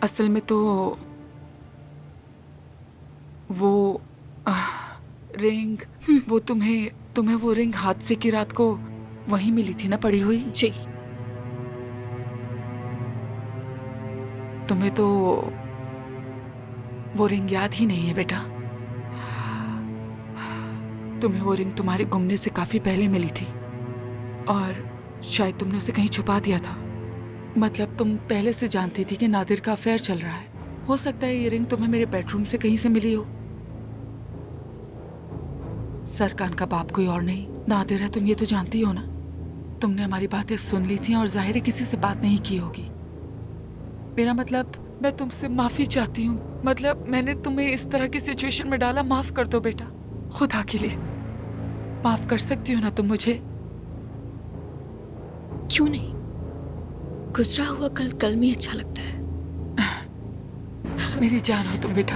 असल में तो वो रिंग, वो तुम्हें वो रिंग हादसे की रात को वहीं मिली थी ना, पड़ी हुई? जी। तुम्हें तो वो रिंग याद ही नहीं है बेटा। तुम्हें वो रिंग तुम्हारे गुमने से काफी पहले मिली थी और शायद तुमने उसे कहीं छुपा दिया था। मतलब तुम पहले से जानती थी कि नादिर का अफेयर चल रहा है। हो सकता है ये रिंग तुम्हें मेरे बेडरूम से कहीं से मिली हो। सरकान का बाप कोई और नहीं, नादिर है, तुम ये तो जानती हो ना। तुमने हमारी बातें सुन ली थी और जाहिर है किसी से बात नहीं की होगी। मेरा मतलब, मैं तुमसे माफी चाहती हूँ। मतलब मैंने तुम्हें इस तरह की सिचुएशन में डाला, माफ कर दो बेटा, खुदा के लिए माफ कर सकती हो ना तुम मुझे? क्यों नहीं, गुजरा हुआ कल कल में अच्छा लगता है। मेरी जान हो तुम बेटा।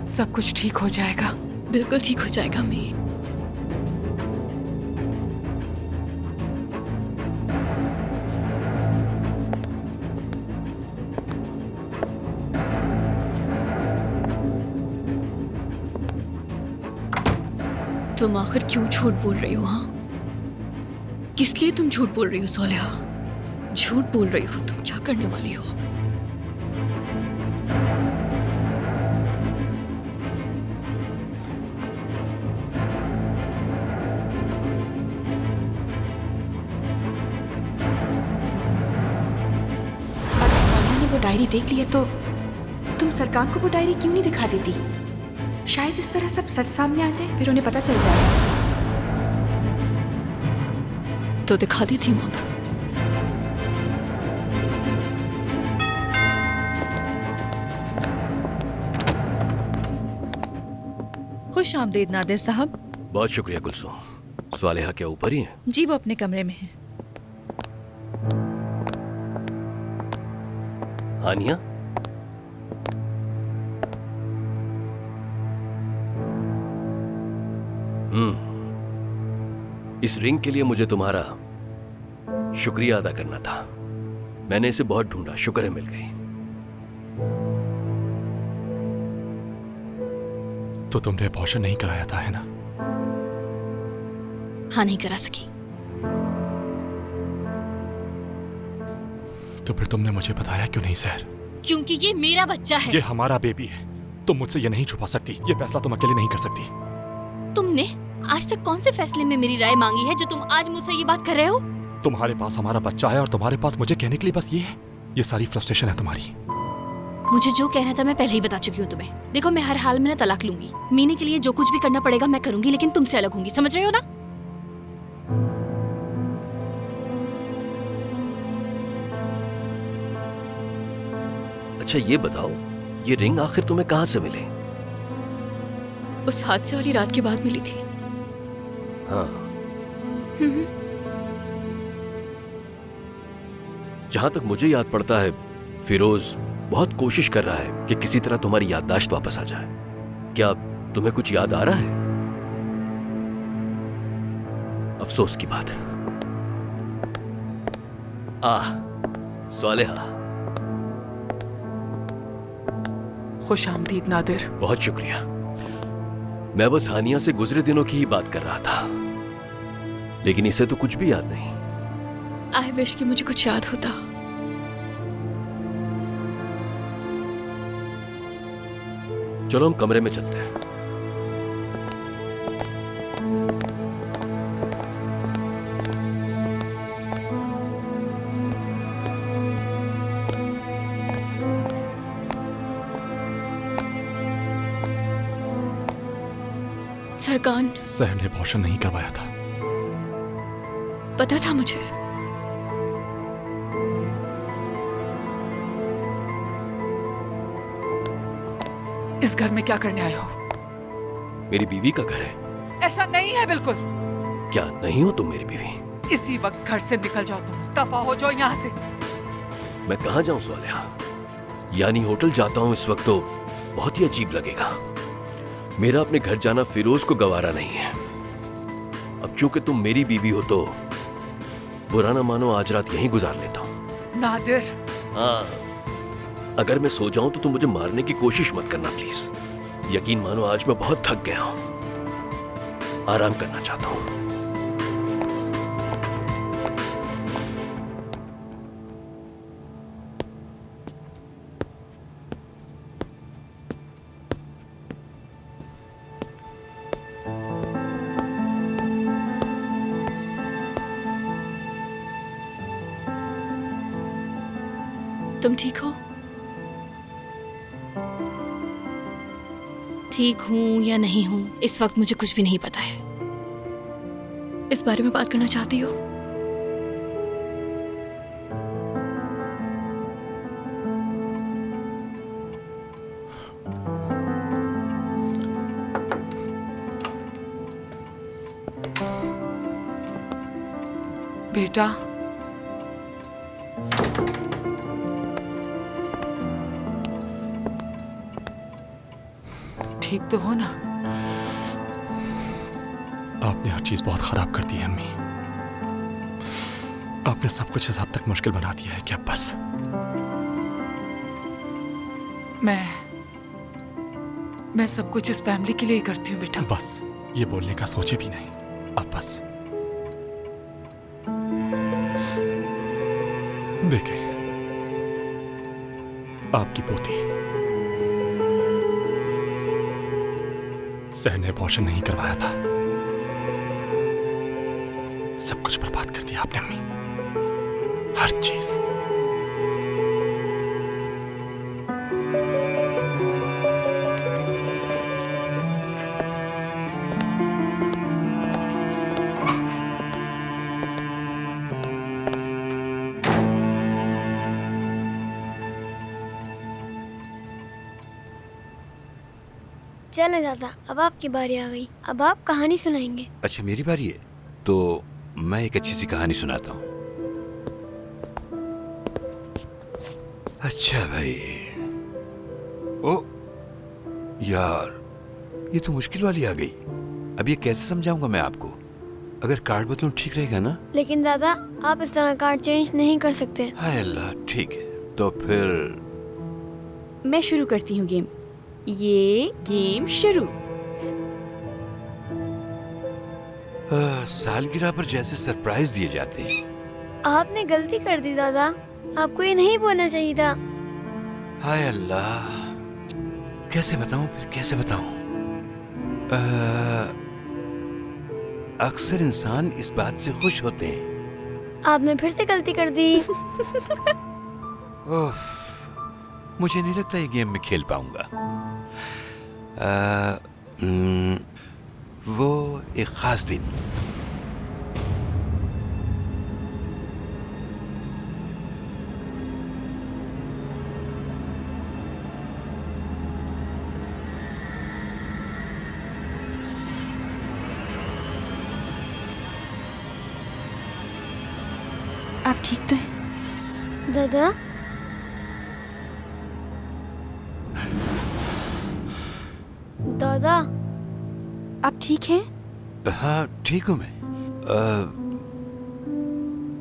सब कुछ ठीक हो जाएगा। बिल्कुल ठीक हो जाएगा अम्मी। तुम आखिर क्यों झूठ बोल रही हो? हाँ, किस लिए तुम झूठ बोल रही हो सोलेहा? झूठ बोल रही हो, तुम क्या करने वाली हो? अगर सोनिया ने वो डायरी देख लिया तो तुम सरकार को वो डायरी क्यों नहीं दिखा देती? शायद इस तरह सब सच सामने आ जाए, फिर उन्हें पता चल जाएगा। तो दिखा देती हूँ अब। खुश आमदीद नादिर साहब। बहुत शुक्रिया कुलसुम। स्वालेहा क्या ऊपर ही है? जी, वो अपने कमरे में है। हानिया, इस रिंग के लिए मुझे तुम्हारा शुक्रिया अदा करना था। मैंने इसे बहुत ढूंढा, शुक्र है मिल गई। तो तुमने अबॉर्शन नहीं कराया था, है ना? हाँ, नहीं करा सकी। तो फिर तुमने मुझे बताया क्यों नहीं सहर? क्योंकि ये मेरा बच्चा है। ये हमारा बेबी है, तुम मुझसे ये नहीं छुपा सकती। ये फैसला तुम अकेले नहीं कर सकती। तुमने आज तक कौन से फैसले में मेरी राय मांगी है जो तुम आज मुझसे ये बात कर रहे हो? तुम्हारे पास हमारा बच्चा है और तुम्हारे पास मुझे कहने के लिए बस ये है। ये सारी फ्रस्ट्रेशन है तुम्हारी। मुझे जो कहना था मैं पहले ही बता चुकी हूँ तुम्हें। देखो, मैं हर हाल में ना तलाक लूंगी। मीने के लिए जो कुछ भी करना पड़ेगा मैं करूंगी, लेकिन तुमसे अलग होंगी, समझ रहे हो ना? अच्छा ये बताओ, ये रिंग आखिर तुम्हें कहां से मिली? उस हादसे वाली रात के बाद मिली थी। हाँ, जहां तक मुझे याद पड़ता है, फिरोज बहुत कोशिश कर रहा है कि किसी तरह तुम्हारी याददाश्त वापस आ जाए। क्या तुम्हें कुछ याद आ रहा है? अफसोस की बात है। स्वालेहा। खुश आमदीद नादिर। बहुत शुक्रिया। मैं बस हानिया से गुजरे दिनों की ही बात कर रहा था, लेकिन इसे तो कुछ भी याद नहीं। आई विश कि मुझे कुछ याद होता। चलो हम कमरे में चलते हैं। सरकान, सहर ने अबॉर्शन नहीं करवाया था। पता था मुझे। इस घर में क्या करने आए हो? मेरी बीवी का घर है। ऐसा नहीं है बिल्कुल। क्या नहीं हो तुम मेरी बीवी? इसी वक्त घर से निकल जाओ, तुम दफा हो जाओ यहाँ से। मैं कहाँ जाऊं स्वालेहा? यानी होटल जाता हूं इस वक्त तो बहुत ही अजीब लगेगा। मेरा अपने घर जाना फिरोज को गवारा नहीं है। अब चूंकि तुम मेरी बीवी हो तो बुरा ना मानो, आज रात यहीं गुजार लेता हूं। नादिर, हाँ, अगर मैं सो जाऊं तो तुम मुझे मारने की कोशिश मत करना प्लीज। यकीन मानो आज मैं बहुत थक गया हूं, आराम करना चाहता हूं। तुम ठीक हो? ठीक हूं या नहीं हूं इस वक्त मुझे कुछ भी नहीं पता है। इस बारे में बात करना चाहती हो? बेटा, ठीक तो हो ना? आपने हर चीज बहुत खराब कर दी है अम्मी। आपने सब कुछ इस हद तक मुश्किल बना दिया है कि अब बस। मैं सब कुछ इस फैमिली के लिए ही करती हूँ बेटा। बस ये बोलने का सोचे भी नहीं, अब बस। देखें, आपकी पोती सह ने अबॉर्शन नहीं करवाया था। सब कुछ बर्बाद कर दिया आपने अम्मी, हर चीज। चले दादा, अब आपकी बारी आ गई। अब आप कहानी सुनाएंगे। अच्छा मेरी बारी है, तो मैं एक अच्छी सी कहानी सुनाता हूँ। अच्छा भाई, ओ यार, ये तो मुश्किल वाली आ गई। अब ये कैसे समझाऊंगा मैं आपको? अगर कार्ड बदलूं ठीक रहेगा ना? लेकिन दादा, आप इस तरह कार्ड चेंज नहीं कर सकते। हाय अल्लाह, ठीक है तो फिर मैं शुरू करती हूँ गेम। ये गेम शुरू। सालगिरह पर जैसे सरप्राइज दिए जाते हैं। आपने गलती कर दी दादा, आपको ये नहीं बोलना चाहिए था। हाय अल्लाह, कैसे बताऊं फिर कैसे बताऊं? अक्सर इंसान इस बात से खुश होते हैं। आपने फिर से गलती कर दी। उफ, मुझे नहीं लगता ये गेम में खेल पाऊंगा। वो एक खास दिन। आप ठीक तो हैं? दादा, दादा, आप ठीक हैं? हाँ ठीक हूँ मैं।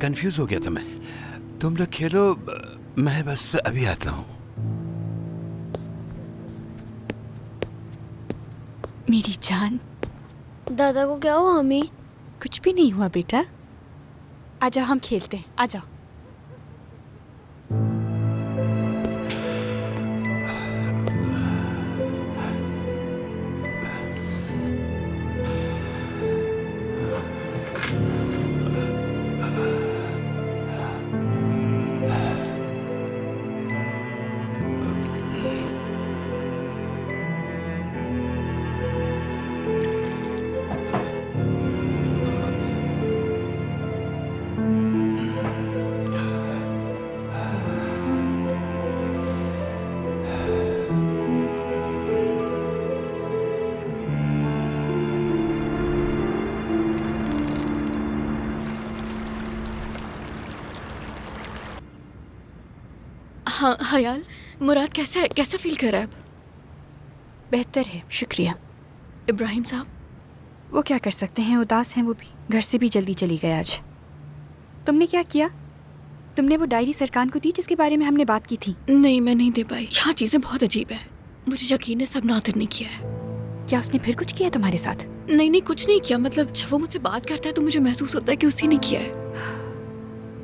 कंफ्यूज हो गया था मैं। तुम लोग खेलो, मैं बस अभी आता हूँ। मेरी जान। दादा को क्या हुआ अम्मी? कुछ भी नहीं हुआ बेटा, आजा हम खेलते हैं, आजा। हाँ हयाल, मुराद कैसा है? कैसा फील कर रहा है अब? बेहतर है, शुक्रिया। इब्राहिम साहब, वो क्या कर सकते हैं, उदास हैं वो भी। घर से भी जल्दी चली गए आज। तुमने क्या किया? तुमने वो डायरी सरकान को दी जिसके बारे में हमने बात की थी? नहीं मैं नहीं दे पाई। यहाँ चीज़ें बहुत अजीब है। मुझे यकीन है सब नादिर ने किया है। क्या उसने फिर कुछ किया तुम्हारे साथ? नहीं कुछ नहीं किया। मतलब जब वो मुझसे बात करता है तो मुझे महसूस होता है कि उसी ने किया है।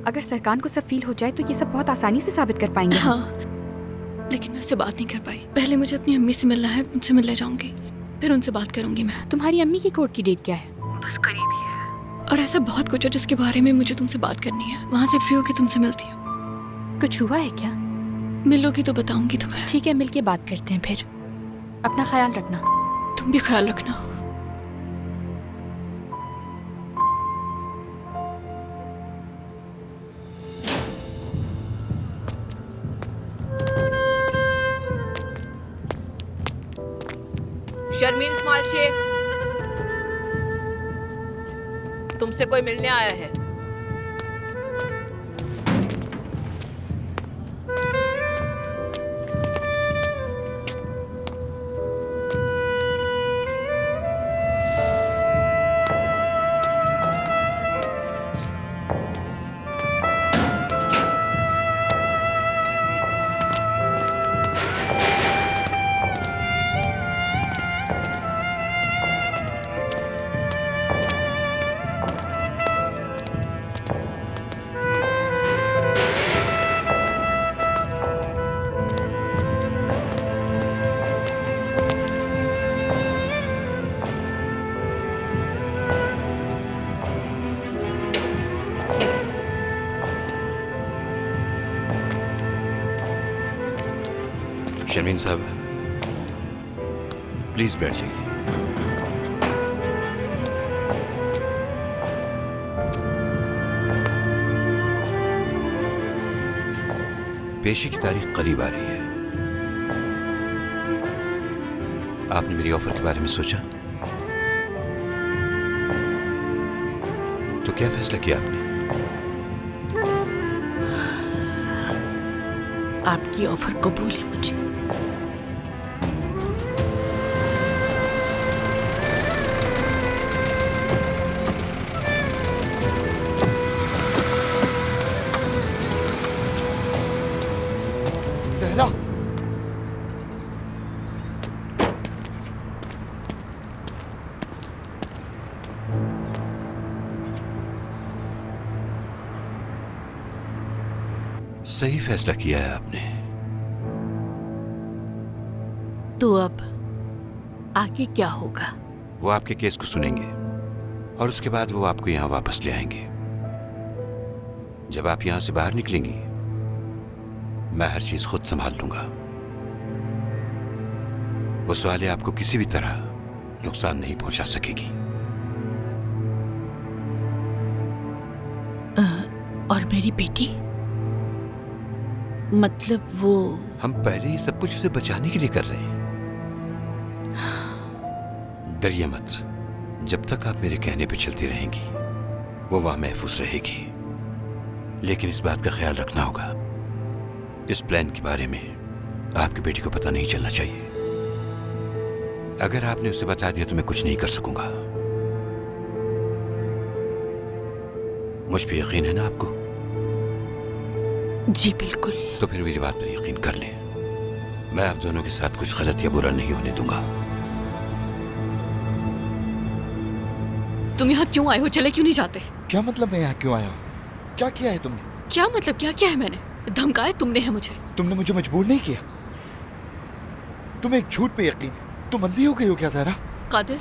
अगर सरकान को सब फील हो जाए तो ये सब बहुत आसानी से साबित कर पाएंगे। हाँ, लेकिन मैं उससे बात नहीं कर पाई। पहले मुझे अपनी अम्मी से मिलना है, उनसे मिलने जाऊंगी, फिर उनसे बात करूंगी मैं। तुम्हारी अम्मी की कोर्ट की डेट क्या है? बस करीब ही है। और ऐसा बहुत कुछ है जिसके बारे में मुझे तुमसे बात करनी है। वहाँ से फ्री होकर तुमसे मिलती हूँ। कुछ हुआ है क्या? मिलोगी तो बताऊंगी तुम्हें। ठीक है, मिलके बात करते हैं फिर। अपना ख्याल रखना। तुम भी ख्याल रखना। शर्मीन इस्माइल शेख, तुमसे कोई मिलने आया है। शर्मीन साहब, प्लीज बैठ जाइए। पेशी की तारीख करीब आ रही है। आपने मेरी ऑफर के बारे में सोचा? तो क्या फैसला किया आपने? आपकी ऑफर कबूल है मुझे। सहरा, सही फैसला किया है आपने। तो अब आगे क्या होगा? वो आपके केस को सुनेंगे और उसके बाद वो आपको यहां वापस ले आएंगे। जब आप यहां से बाहर निकलेंगी, मैं हर चीज खुद संभाल लूंगा। वो सवाल आपको किसी भी तरह नुकसान नहीं पहुंचा सकेगी। और मेरी बेटी? मतलब वो? हम पहले ही सब कुछ उसे बचाने के लिए कर रहे हैं। डरिए मत। जब तक आप मेरे कहने पे चलती रहेंगी, वो वहां महफूज रहेगी। लेकिन इस बात का ख्याल रखना होगा, इस प्लान के बारे में आपकी बेटी को पता नहीं चलना चाहिए। अगर आपने उसे बता दिया तो मैं कुछ नहीं कर सकूंगा। मुझ पे यकीन है ना आपको? जी बिल्कुल। तो फिर मेरी बात पर यकीन कर लें। मैं आप दोनों के साथ कुछ गलत या बुरा नहीं होने दूंगा। तुम यहाँ क्यों आए हो? चले क्यों नहीं जाते? क्या मतलब मैं यहाँ क्यों आया हूँ? क्या किया है तुमने? क्या मतलब क्या किया है मैंने? धमकाया तुमने है मुझे। तुमने मुझे मजबूर नहीं किया। तुम्हें एक झूठ पे यकीन है। तुम अंधी हो गई हो क्या ज़हरा? कादिर,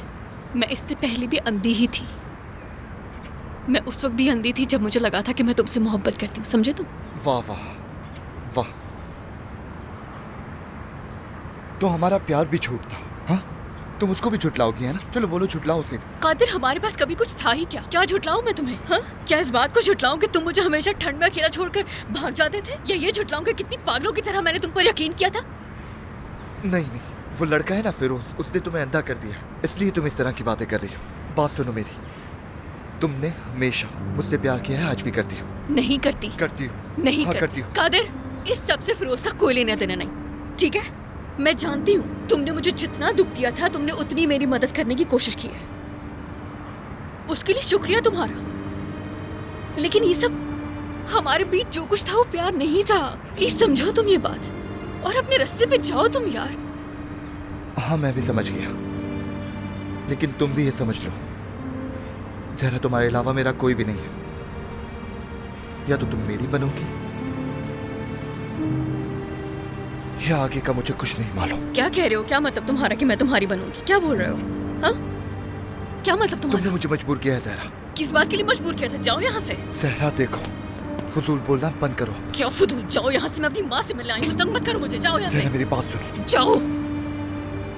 मैं इससे पहले भी अंधी ही थी। मैं उस वक्त भी अंधी थी जब मुझे लगा था कि मैं तुमसे मोहब्बत करती हूँ, समझे तुम? वाह वाह वाह, तो हमारा प्यार भी झूठ था। हाँ, तुम उसको भी झुटलाओगी है ना? चलो बोलो, झुटलाओ उसे। कादिर, हमारे पास कभी कुछ था ही क्या? क्या झुटलाऊं मैं तुम्हें? हाँ, क्या इस बात को झुटलाऊं कि तुम मुझे हमेशा ठंड में अकेला छोड़कर भाग जाते थे, या ये झुटलाऊं कि कितनी पागलों की तरह मैंने तुम पर यकीन किया था? नहीं नहीं, वो लड़का है ना फिरोज, उसने तुम्हें अंधा कर दिया, इसलिए तुम इस तरह की बातें कर रही हो। बात सुनो मेरी, तुमने हमेशा मुझसे प्यार किया है, आज भी करती हो? नहीं करती। करती हो? नहीं हाँ, करती हो। कादिर, इस सब से फिरोज का कोई लेना देना नहीं, ठीक है? मैं जानती हूँ तुमने मुझे जितना दुख दिया था तुमने उतनी मेरी मदद करने की कोशिश की है, उसके लिए शुक्रिया तुम्हारा। लेकिन ये सब हमारे बीच जो कुछ था वो प्यार नहीं था। प्लीज समझो तुम ये बात और अपने रास्ते पे जाओ तुम यार। हाँ मैं भी समझ गया, लेकिन तुम भी ये समझ लो जहरा तुम्हारे अलावा मेरा कोई भी नहीं है। या तो तुम मेरी बनोगी या आगे का मुझे कुछ नहीं मालूम। क्या कह रहे हो? क्या मतलब तुम्हारा कि मैं तुम्हारी बनूंगी? क्या बोल रहे हो? हाँ, क्या मतलब तुम्हारा? तुमने मुझे मजबूर किया है जहरा। किस बात के लिए मजबूर किया था? जाओ यहाँ से। जहरा देखो, फजूल बोलना बंद करो। क्या फजूल? जाओ यहाँ से, मैं अपनी माँ से मिलने आई हूँ, तंग मत करो मुझे। जाओ यहाँ से। जहरा मेरी बात सुनो। जाओ।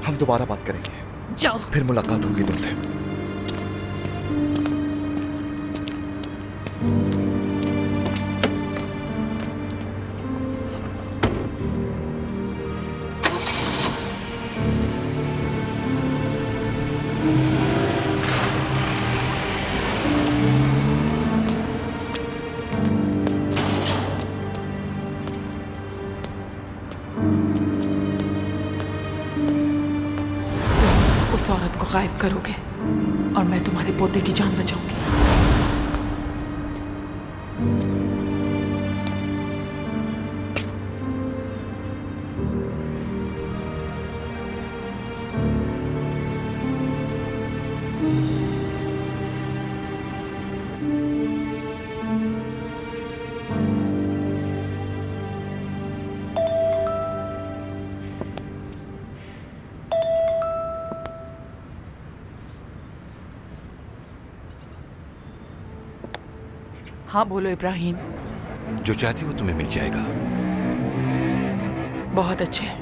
हम दोबारा बात करेंगे। जाओ। फिर मुलाकात होगी तुमसे। उस औरत को गायब करोगे और मैं तुम्हारे पोते की जान बचाऊंगी। हाँ बोलो इब्राहिम। जो चाहती हो तुम्हें मिल जाएगा। बहुत अच्छे।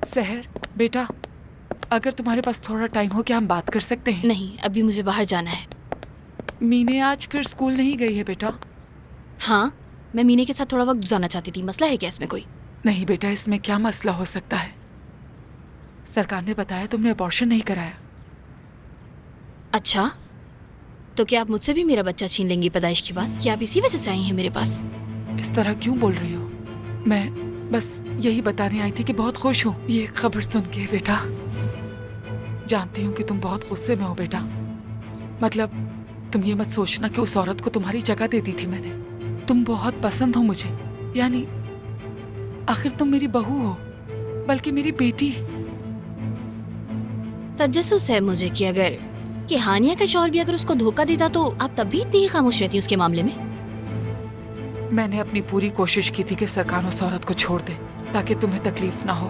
सहर बेटा, अगर तुम्हारे पास थोड़ा टाइम हो क्या हम बात कर सकते हैं? नहीं, अभी मुझे बाहर जाना है। मीने आज फिर स्कूल नहीं गई है बेटा? हाँ, मैं मीने के साथ थोड़ा वक्त गुजारना चाहती थी। मसला है क्या इसमें कोई? नहीं बेटा, इसमें क्या मसला हो सकता है? सरकार ने बताया तुमने अबॉर्शन नहीं कराया। अच्छा, तो क्या आप मुझसे भी मेरा बच्चा छीन लेंगी पैदाइश के बाद? क्या आप इसी वजह से आई हैं मेरे पास? इस तरह क्यों बोल रही हो? मैं बस यही बताने आई थी कि बहुत खुश हूँ ये खबर सुन के बेटा। जानती हूँ कि तुम बहुत गुस्से में हो बेटा। मतलब तुम ये मत सोचना कि उस औरत को तुम्हारी जगह दे दी थी मैंने। तुम बहुत पसंद हो मुझे, यानी आखिर तुम मेरी बहू हो, बल्कि मेरी बेटी। तजस्सुस है मुझे कि अगर कि हानिया का शौहर भी अगर उसको धोखा देता तो आप तब भी इतनी खामोश रहती उसके मामले में। मैंने अपनी पूरी कोशिश की थी कि सरकार उस औरत को छोड़ दे ताकि तुम्हें तकलीफ ना हो।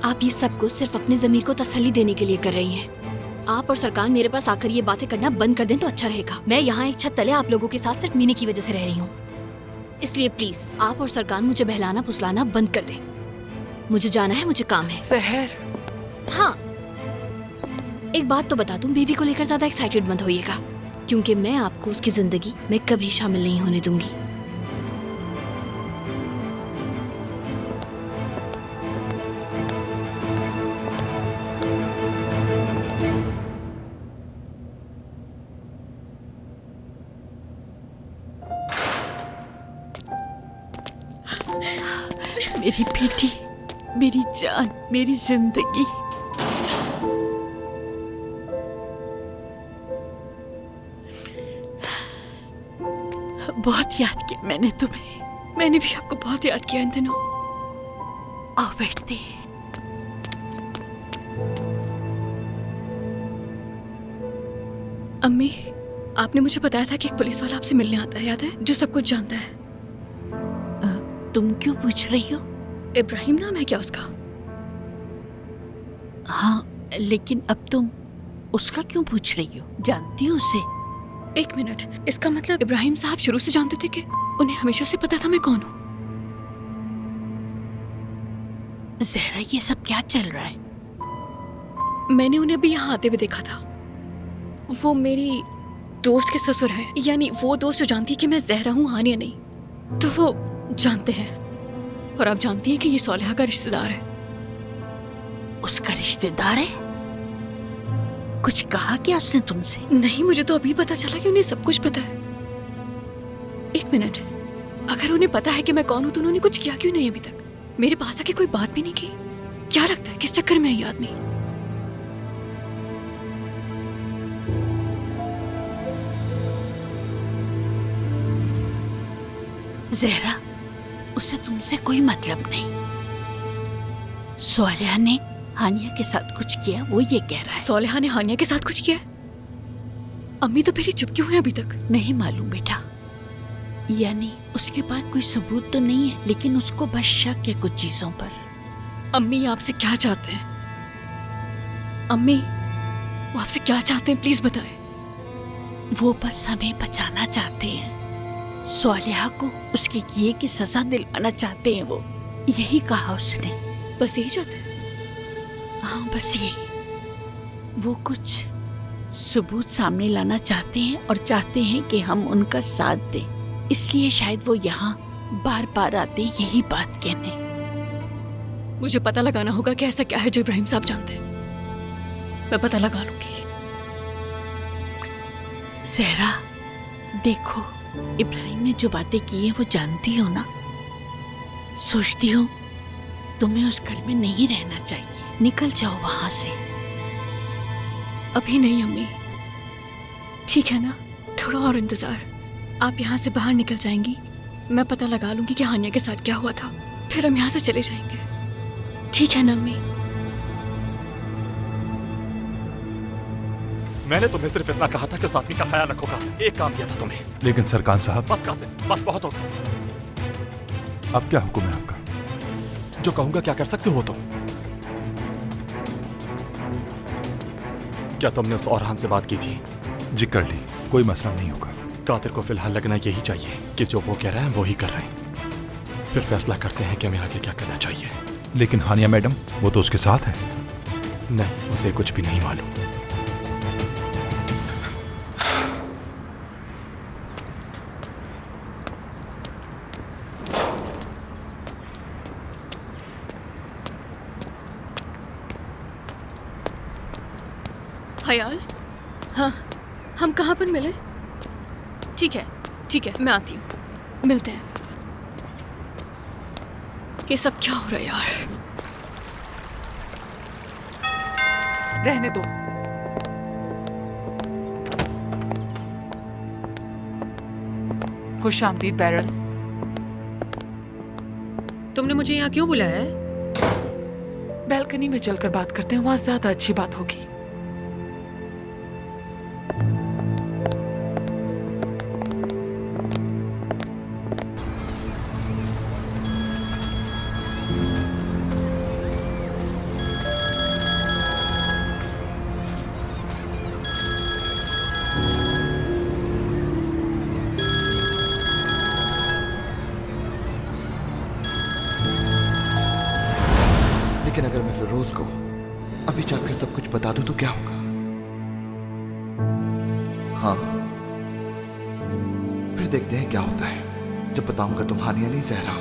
आप ये सब कुछ सिर्फ अपनी ज़मीर को तसल्ली देने के लिए कर रही हैं। आप और सरकार मेरे पास आकर ये बातें करना बंद कर दें तो अच्छा रहेगा। मैं यहाँ एक छत तले आप लोगों के साथ सिर्फ मीने की वजह से रह रही हूँ, इसलिए प्लीज आप और सरकार मुझे बहलाना फुसलाना बंद कर दें। मुझे जाना है, मुझे काम है। सहर। हाँ, एक बात तो बता दूं, बेबी को लेकर ज्यादा एक्साइटेड मत होइएगा, क्योंकि मैं आपको उसकी जिंदगी में कभी शामिल नहीं होने दूंगी। मेरी बेटी, मेरी जान, मेरी जिंदगी। बहुत याद किया मैंने तुम्हें। मैंने भी आपको बहुत याद किया इन दिनों। आओ बैठते हैं। अम्मी, आपने मुझे बताया था कि एक पुलिस वाला आपसे मिलने आता है, याद है? जो सब कुछ जानता है। तुम क्यों पूछ रही हो? इब्राहिम नाम है क्या उसका? हाँ, लेकिन अब तुम उसका क्यों पूछ रही हो? जानती हो उसे? एक मिनट, इसका मतलब इब्राहिम साहब शुरू से जानते थे कि उन्हें हमेशा से पता था मैं कौन हूँ? जहरा, ये सब क्या चल रहा है? मैंने उन्हें अभी यहाँ आते हुए देखा था। वो मेरी दोस्त के ससुर है, यानी वो दोस्त जो जानती है कि मैं जहरा हूँ, हानिया नहीं। तो वो जानते हैं, और आप जानती हैं कि ये सोलेहा का रिश्तेदार है। उसका रिश्तेदार है? कुछ कहा क्या उसने तुमसे? नहीं, मुझे तो अभी पता चला कि उन्हें सब कुछ पता है। एक मिनट, अगर उन्हें पता है कि मैं कौन हूं तो उन्होंने कुछ किया क्यों नहीं अभी तक? मेरे पास आके कोई बात भी नहीं की। क्या लगता है किस चक्कर में है ये आदमी? जहरा, उसे तुमसे कोई मतलब नहीं। सोलेहा ने हानिया के साथ कुछ किया, वो ये कह रहा है। सोलेहा ने हानिया के साथ कुछ किया? अम्मी तो फिर चुप क्यों है अभी तक? नहीं मालूम बेटा, यानी उसके पास कोई सबूत तो नहीं है, लेकिन उसको बस शक है कुछ चीजों पर। अम्मी आपसे क्या चाहते हैं? अम्मी, वो आपसे क्या चाहते हैं, प्लीज बताएं। वो बस हमें बचाना चाहते हैं। सोलेहा को उसके किए की सजा दिलवाना चाहते हैं, वो यही कहा उसने। बस यही चाहते हैं? हाँ, बस ये। वो कुछ सबूत सामने लाना चाहते हैं और चाहते हैं कि हम उनका साथ दें, इसलिए शायद वो यहाँ बार बार आते हैं यही बात कहने। मुझे पता लगाना होगा कि ऐसा क्या है जो इब्राहिम साहब जानते हैं। मैं पता लगा लूंगी। जहरा, देखो, इब्राहिम ने जो बातें की हैं वो जानती हो ना। सोचती हूँ तुम्हें उस घर में नहीं रहना चाहिए, निकल जाओ वहां से। अभी नहीं अम्मी, ठीक है ना, थोड़ा और इंतजार। आप यहाँ से बाहर निकल जाएंगी, मैं पता लगा लूंगी कि हानिया के साथ क्या हुआ था, फिर हम यहाँ से चले जाएंगे। ठीक है ना अम्मी? मैंने तुम्हें सिर्फ इतना कहा था कि उस आदमी का ख्याल रखो कासिम। एक काम दिया था तुम्हें। लेकिन सरकार साहब। बस कासिम, बस बहुत होगा। अब क्या हुक्म है आपका? जो कहूंगा क्या कर सकते हो तुम? क्या तुमने उस औरहान से बात की थी? जी कर ली, कोई मसला नहीं होगा। कातिर को फिलहाल लगना यही चाहिए कि जो वो कह रहे हैं वो ही कर रहे हैं। फिर फैसला करते हैं कि हमें आगे क्या करना चाहिए। लेकिन हानिया मैडम, वो तो उसके साथ है। नहीं, उसे कुछ भी नहीं मालूम। हयाल, हाँ, हम कहाँ पर मिले? ठीक है, ठीक है, मैं आती हूँ, मिलते हैं। ये सब क्या हो रहा है यार? रहने दो। खुश आमदीद बैरल। तुमने मुझे यहाँ क्यों बुलाया है? बैल्कनी में चलकर बात करते हैं, वहां ज्यादा अच्छी बात होगी। लेकिन अगर मैं फिरोज को अभी जाकर सब कुछ बता दूं तो क्या होगा? हाँ, फिर देखते हैं क्या होता है। जब बताऊंगा तुम हानिया नहीं जहरा।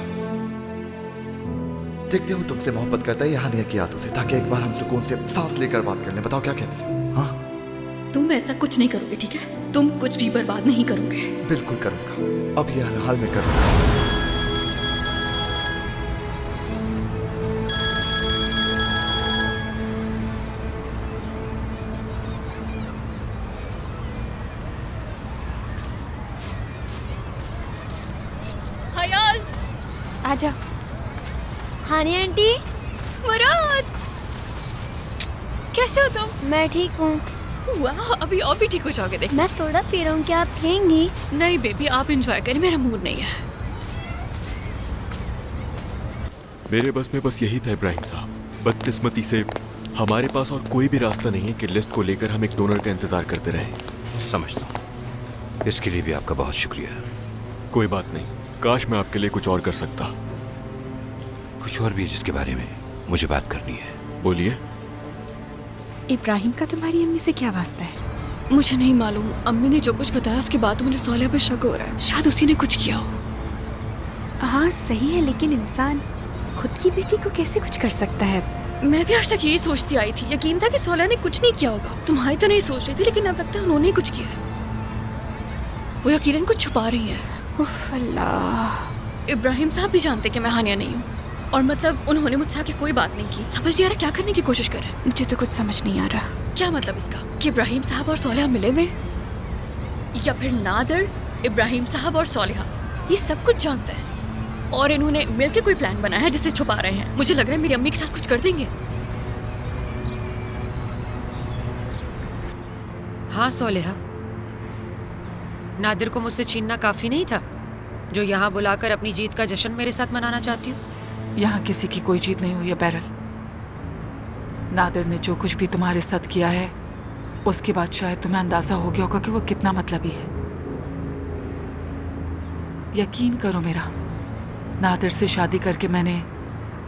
देखते हो तुमसे मोहब्बत करता है या हानिया की यादों से, ताकि एक बार हम सुकून से सांस लेकर बात कर लें। बताओ क्या कहती है? हाँ, तुम ऐसा कुछ नहीं करोगे, ठीक है? तुम कुछ भी बर्बाद नहीं करोगे। बिल्कुल करूंगा, अब ये हर हाल में करूंगा। आजा। हानिया आंटी। मुराद, कैसे हो तुम? मैं ठीक हूँ। वाह, अभी और भी ठीक हो जाओगे। देख, मैं सोडा पी रहा हूँ, क्या आप पियेंगी? नहीं बेबी, आप एंजॉय करें, मेरा मूड नहीं है। मेरे बस में बस यही था इब्राहिम साहब। बदकिस्मती से हमारे पास और कोई भी रास्ता नहीं है कि लिस्ट को लेकर हम एक डोनर का इंतजार करते रहें। समझता हूँ, इसके लिए भी आपका बहुत शुक्रिया। कोई बात नहीं, काश मैं आपके लिए कुछ और कर सकता। कुछ और भी है जिसके बारे में मुझे बात करनी है। बोलिए। इब्राहिम का तुम्हारी अम्मी से क्या वास्ता है? मुझे नहीं मालूम, अम्मी ने जो कुछ बताया उसके बाद तो मुझे सोलिया पे शक हो रहा है। शायद उसी ने कुछ किया हो। हाँ सही है, लेकिन इंसान खुद की बेटी को कैसे कुछ कर सकता है? मैं भी आज तक यही सोचती आई थी। यकीन था कि सोलिया ने कुछ नहीं किया होगा। तुम्हारी तो नहीं सोच रही थी, लेकिन अब लगता है उन्होंने ही कुछ किया है। वो यकीनन कुछ छुपा रही है। उफ अल्लाह। इब्राहिम साहब भी जानते कि मैं हानिया नहीं हूँ, और मतलब उन्होंने मुझसे आके कोई बात नहीं की। समझ नहीं आ रहा क्या करने की कोशिश कर रहे हैं। मुझे तो कुछ समझ नहीं आ रहा। क्या मतलब इसका कि इब्राहिम साहब और सोलिया मिले हुए, या फिर नादिर, इब्राहिम साहब और सोलिया ये सब कुछ जानते हैं और इन्होंने मिलकर कोई प्लान बनाया है जिसे छुपा रहे हैं। मुझे लग रहा है मेरी अम्मी के साथ कुछ कर देंगे। हाँ सोलिहा, नादिर को मुझसे छीनना काफी नहीं था जो यहाँ बुलाकर अपनी जीत का जश्न मेरे साथ मनाना चाहती हूँ। यहाँ किसी की कोई जीत नहीं हुई है बैरल। नादिर ने जो कुछ भी तुम्हारे साथ किया है उसके बाद शायद तुम्हें अंदाजा हो गया होगा कि वो कितना मतलबी है। यकीन करो मेरा, नादिर से शादी करके मैंने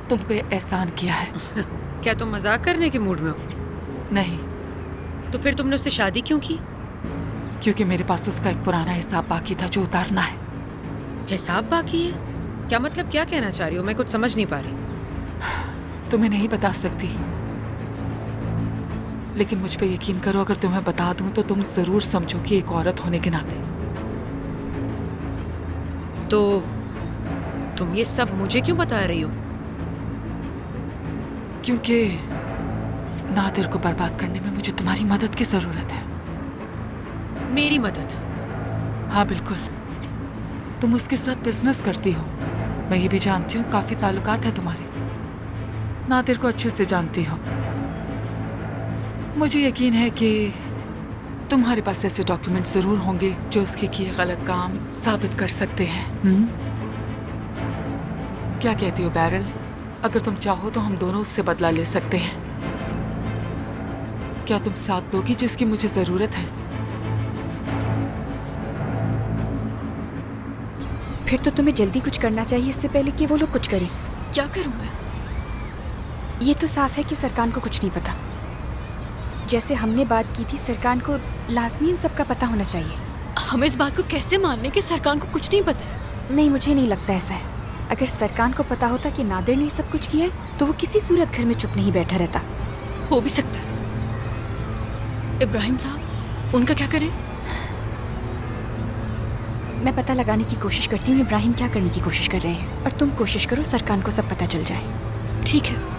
तुम पे एहसान किया है। क्या तुम मजाक करने के मूड में हो? नहीं। तो फिर तुमने उससे शादी क्यों की? क्योंकि मेरे पास उसका एक पुराना हिसाब बाकी था जो उतारना है। हिसाब बाकी है? क्या मतलब, क्या कहना चाह रही हो? मैं कुछ समझ नहीं पा रही। तुम्हें नहीं बता सकती, लेकिन मुझ पे यकीन करो, अगर तुम्हें बता दूं तो तुम जरूर समझोगी एक औरत होने के नाते। तो तुम ये सब मुझे क्यों बता रही हो? क्योंकि नादिर को बर्बाद करने में मुझे तुम्हारी मदद की जरूरत है। मेरी मदद? हाँ बिल्कुल। तुम उसके साथ बिजनेस करती हो, मैं ये भी जानती हूँ। काफी ताल्लुकात है तुम्हारे, नादिर को अच्छे से जानती हो। मुझे यकीन है कि तुम्हारे पास ऐसे डॉक्यूमेंट जरूर होंगे जो उसके किए गलत काम साबित कर सकते हैं। क्या कहती हो बैरल? अगर तुम चाहो तो हम दोनों उससे बदला ले सकते हैं। क्या तुम साथ दोगी जिसकी मुझे जरूरत है? फिर तो तुम्हें जल्दी कुछ करना चाहिए इससे पहले कि वो लोग कुछ करें। क्या करूं मैं? ये तो साफ है कि सरकार को कुछ नहीं पता। जैसे हमने बात की थी, सरकार को लाजमी इन सब का पता होना चाहिए। हम इस बात को कैसे मान लें कि सरकार को कुछ नहीं पता है? नहीं, मुझे नहीं लगता ऐसा है। अगर सरकार को पता होता कि नादिर ने सब कुछ किया है तो वो किसी सूरत घर में चुप नहीं बैठा रहता। हो भी सकता है। इब्राहिम साहब, उनका क्या करें? मैं पता लगाने की कोशिश करती हूँ इब्राहिम क्या करने की कोशिश कर रहे हैं, और तुम कोशिश करो सरकार को सब पता चल जाए। ठीक है।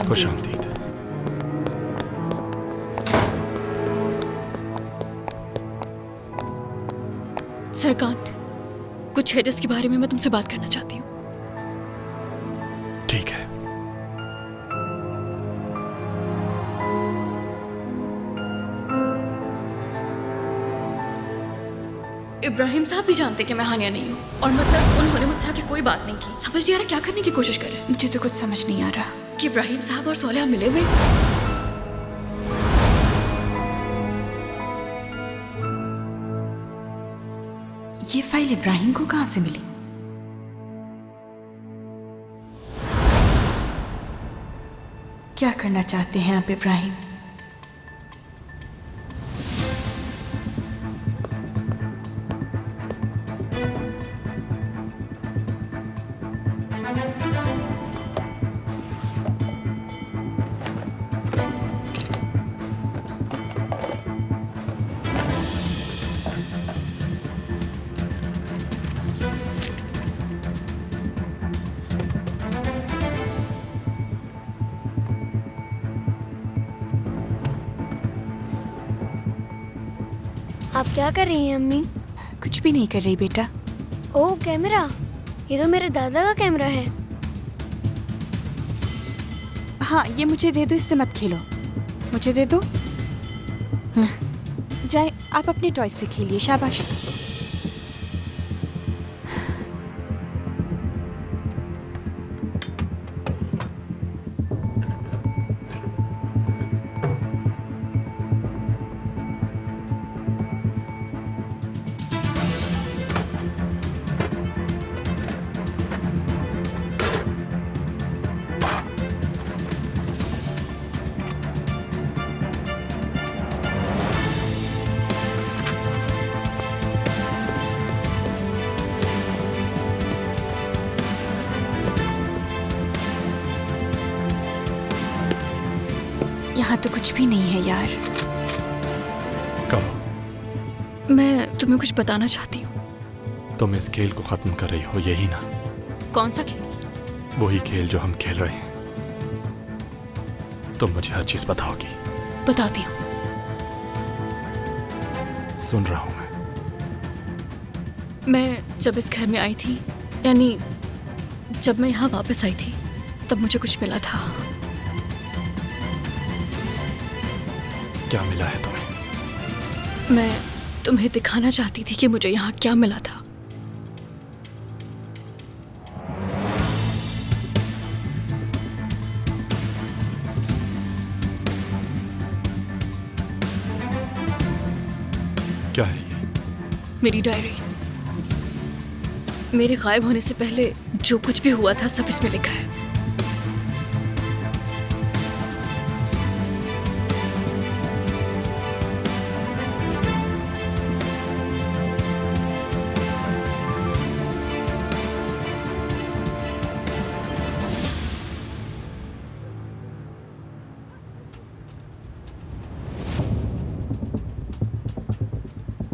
खुश आमदीद। सरकार, कुछ है जिसके बारे में मैं तुमसे बात करना चाहती हूँ। ठीक है। इब्राहिम साहब भी जानते कि मैं हानिया नहीं हूँ, और मतलब उन्होंने मुझसे आके कोई बात नहीं की। समझ नहीं आ रहा क्या करने की कोशिश कर रहे हैं। मुझे तो कुछ समझ नहीं आ रहा कि इब्राहिम साहब और सोलिया मिले हुए। ये फाइल इब्राहिम को कहाँ से मिली? क्या करना चाहते हैं आप इब्राहिम? आप क्या कर रही हैं अम्मी? कुछ भी नहीं कर रही बेटा। ओह कैमरा, ये तो मेरे दादा का कैमरा है। हाँ ये मुझे दे दो, इससे मत खेलो, मुझे दे दो। हाँ। जाए आप अपने टॉय से खेलिए, शाबाश। यहाँ तो कुछ भी नहीं है यार। कहो। मैं तुम्हें कुछ बताना चाहती हूँ। तुम इस खेल को खत्म कर रही हो, यही ना? कौन सा खेल? वही खेल जो हम खेल रहे हैं। तुम मुझे हर चीज बताओगी। बताती हूँ। सुन रहा हूं मैं जब इस घर में आई थी, यानी जब मैं यहाँ वापस आई थी, तब मुझे कुछ मिला था। क्या मिला है तुम्हें? मैं तुम्हें दिखाना चाहती थी कि मुझे यहाँ क्या मिला था। क्या है ये? मेरी डायरी। मेरे गायब होने से पहले जो कुछ भी हुआ था सब इसमें लिखा है।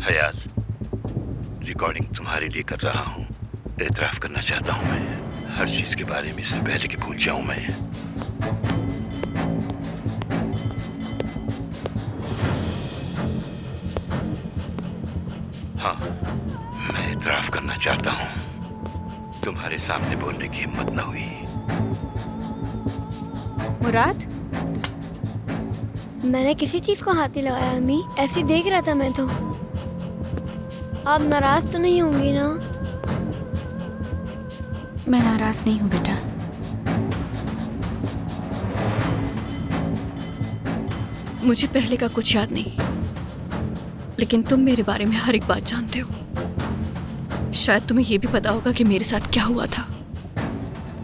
हयात, रिकॉर्डिंग तुम्हारे लिए कर रहा हूँ। एतराफ करना चाहता हूँ मैं, हर चीज के बारे में इससे पहले कि भूल जाऊं मैं। हाँ, मैं एतराफ करना चाहता हूँ। तुम्हारे सामने बोलने की हिम्मत न हुई। मुराद, मैंने किसी चीज को हाथ नहीं लगाया अम्मी, ऐसे ही देख रहा था मैं तो। आप नाराज तो नहीं होंगी ना? मैं नाराज नहीं हूँ बेटा। मुझे पहले का कुछ याद नहीं, लेकिन तुम मेरे बारे में हर एक बात जानते हो। शायद तुम्हें यह भी पता होगा कि मेरे साथ क्या हुआ था,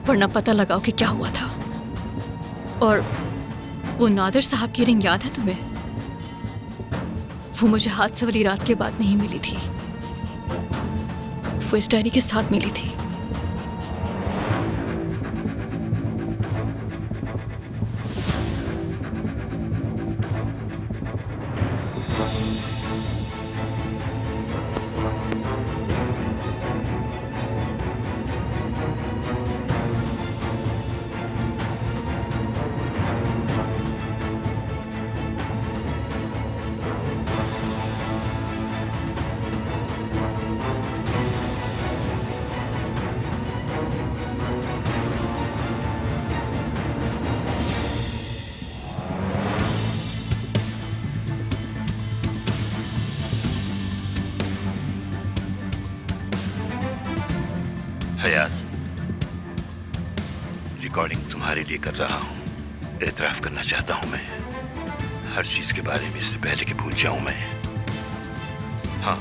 वरना पता लगाओ कि क्या हुआ था। और वो नादिर साहब की रिंग याद है तुम्हें? वो मुझे हादसे वाली रात के बाद नहीं मिली थी, वो इस डायरी के साथ मिली थी। हयात, रिकॉर्डिंग तुम्हारे लिए कर रहा हूँ। एतराफ करना चाहता हूँ मैं, हर चीज के बारे में इससे पहले कि भूल जाऊं मैं। हाँ,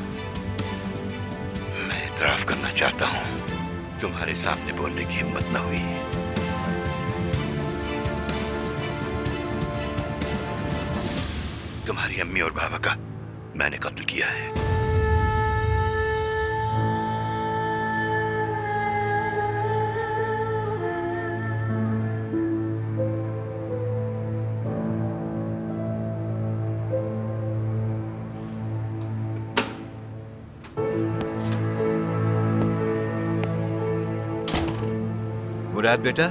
मैं एतराफ करना चाहता हूँ। तुम्हारे सामने बोलने की हिम्मत न हुई। तुम्हारी अम्मी और बाबा का मैंने कत्ल किया है। मुराद बेटा,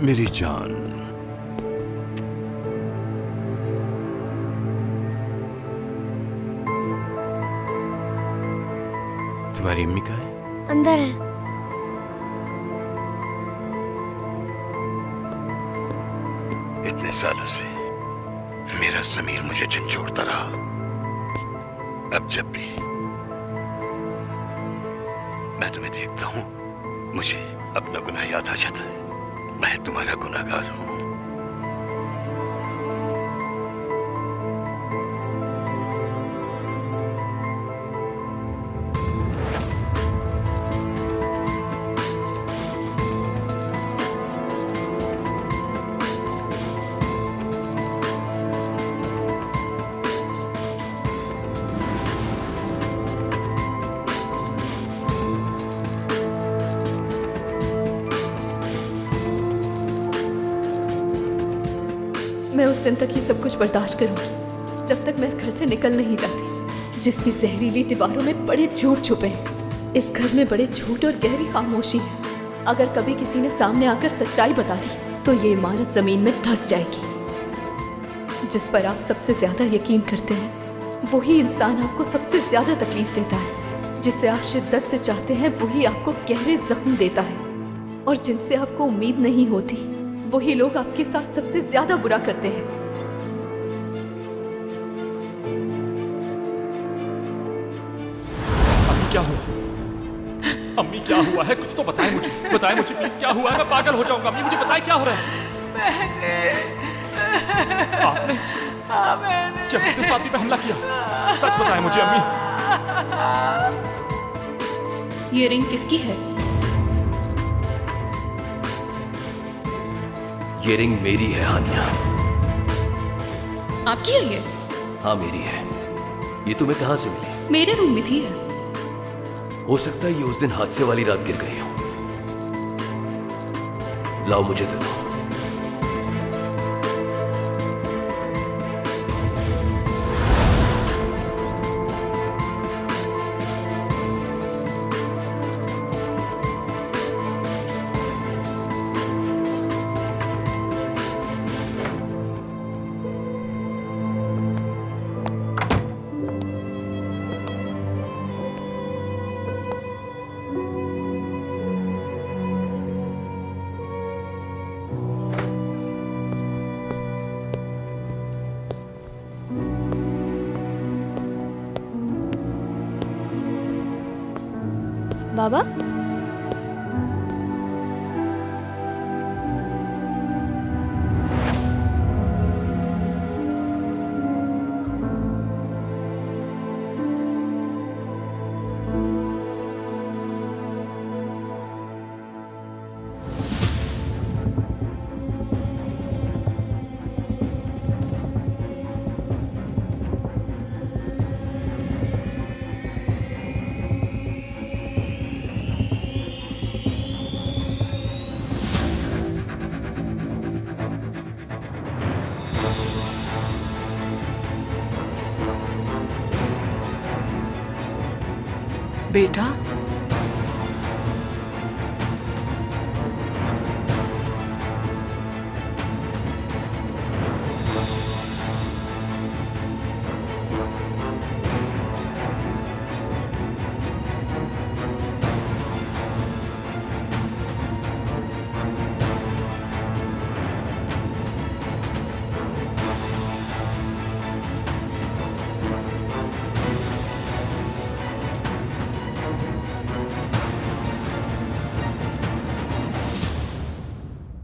मेरी जान, तुम्हारी अम्मी कहाँ है? अंदर है। इतने सालों से मेरा ज़मीर मुझे झंझोड़ता रहा। अब जब भी मैं तुम्हें देखता हूं, मुझे अपना गुनाह याद आ जाता है। मैं तुम्हारा गुनाहगार हूं। मैं उस दिन तक ये सब कुछ बर्दाश्त करूंगी जब तक मैं इस घर से निकल नहीं जाती, जिसकी जहरीली दीवारों में बड़े झूठ छुपे हैं। इस घर में बड़े झूठ और गहरी खामोशी है। अगर कभी किसी ने सामने आकर सच्चाई बता दी तो ये इमारत जमीन में धंस जाएगी। जिस पर आप सबसे ज्यादा यकीन करते हैं वही इंसान आपको सबसे ज्यादा तकलीफ देता है। जिसे आप शिद्दत से चाहते हैं वही आपको गहरे जख्म देता है, और जिनसे आपको उम्मीद नहीं होती वही लोग आपके साथ सबसे ज्यादा बुरा करते हैं। अम्मी क्या हुआ? अम्मी क्या हुआ है? कुछ तो बताएं मुझे, बताएं मुझे प्लीज, क्या हुआ है? मैं पागल हो जाऊंगा। अम्मी मुझे बताएं क्या हो रहा है? आपने क्या अपने साथी पे हमला किया? सच बताएं मुझे अम्मी। ये रिंग किसकी है? ये रिंग मेरी है हानिया। आपकी है ये? हाँ मेरी है। ये तुम्हें कहाँ से मिली? मेरे रूम में थी। हो सकता है ये उस दिन हादसे वाली रात गिर गई हो। लाओ मुझे दे दो। बाबा, बेटा